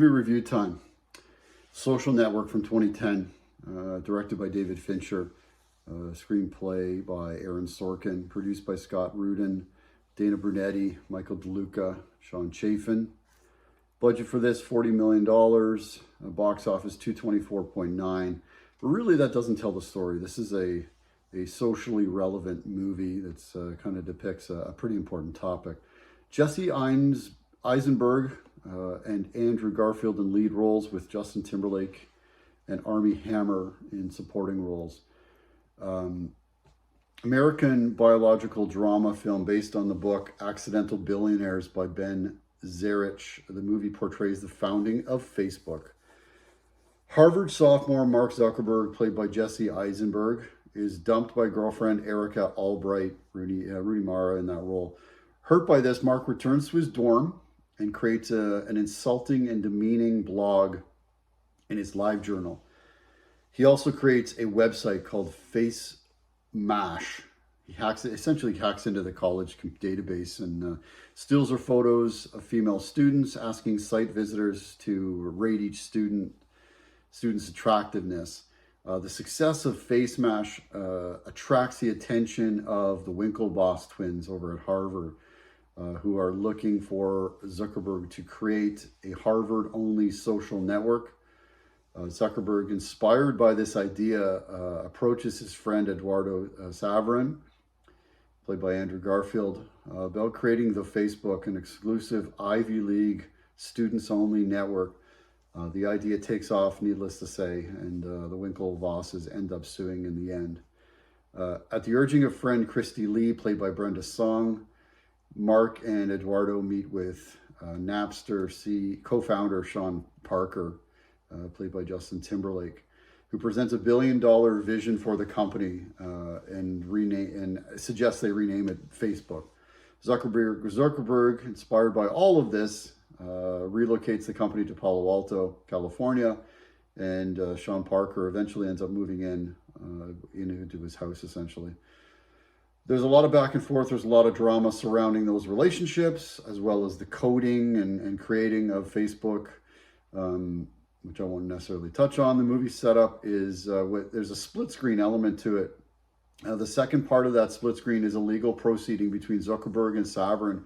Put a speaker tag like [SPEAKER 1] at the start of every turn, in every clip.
[SPEAKER 1] Movie review time. Social Network from 2010, directed by David Fincher, screenplay by Aaron Sorkin, produced by Scott Rudin, Dana Brunetti, Michael DeLuca, Sean Chafin. Budget for this, $40 million, box office 224.9. But really that doesn't tell the story. This is a socially relevant movie that's kind of depicts a pretty important topic. Jesse Eisenberg and Andrew Garfield in lead roles, with Justin Timberlake and Armie Hammer in supporting roles. American biological drama film based on the book Accidental Billionaires by Ben Mezrich. The movie portrays the founding of Facebook. Harvard sophomore Mark Zuckerberg, played by Jesse Eisenberg, is dumped by girlfriend Erica Albright, Rooney Mara in that role. Hurt by this, Mark returns to his dorm and creates an insulting and demeaning blog in his live journal. He also creates a website called Face Mash. He essentially hacks into the college database and steals her photos of female students, asking site visitors to rate each student's attractiveness. The success of Face Mash attracts the attention of the Winklevoss twins over at Harvard, who are looking for Zuckerberg to create a Harvard-only social network. Zuckerberg, inspired by this idea, approaches his friend Eduardo Saverin, played by Andrew Garfield, about creating the Facebook, an exclusive Ivy League students-only network. The idea takes off, needless to say, and the Winklevosses end up suing in the end. At the urging of friend Christy Lee, played by Brenda Song, Mark and Eduardo meet with Napster co-founder Sean Parker, played by Justin Timberlake, who presents $1 billion vision for the company and suggests they rename it Facebook. Zuckerberg, inspired by all of this, relocates the company to Palo Alto, California, and Sean Parker eventually ends up moving into his house, essentially. There's a lot of back and forth. There's a lot of drama surrounding those relationships, as well as the coding and creating of Facebook, which I won't necessarily touch on. The movie setup is, there's a split screen element to it. The second part of that split screen is a legal proceeding between Zuckerberg and Saverin.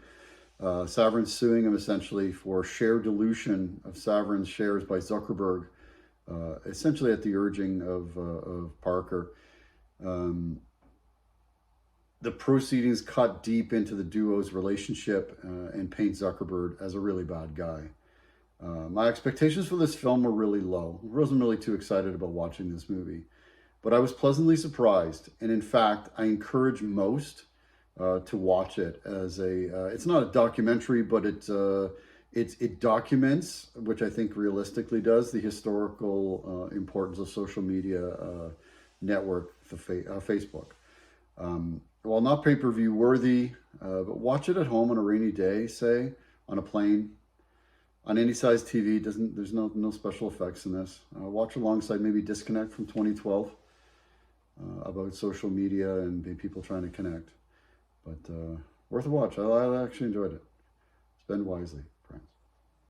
[SPEAKER 1] Saverin's suing him essentially for share dilution of Saverin's shares by Zuckerberg, essentially at the urging of Parker. The proceedings cut deep into the duo's relationship and paint Zuckerberg as a really bad guy. My expectations for this film were really low. I wasn't really too excited about watching this movie, but I was pleasantly surprised. And in fact, I encourage most to watch it as it's not a documentary, but it documents, which I think realistically does, the historical importance of social media network, Facebook. While not pay-per-view worthy, but watch it at home on a rainy day, say, on a plane, on any size TV. There's no special effects in this. Watch alongside maybe Disconnect from 2012 about social media and people trying to connect. But worth a watch. I actually enjoyed it. Spend wisely.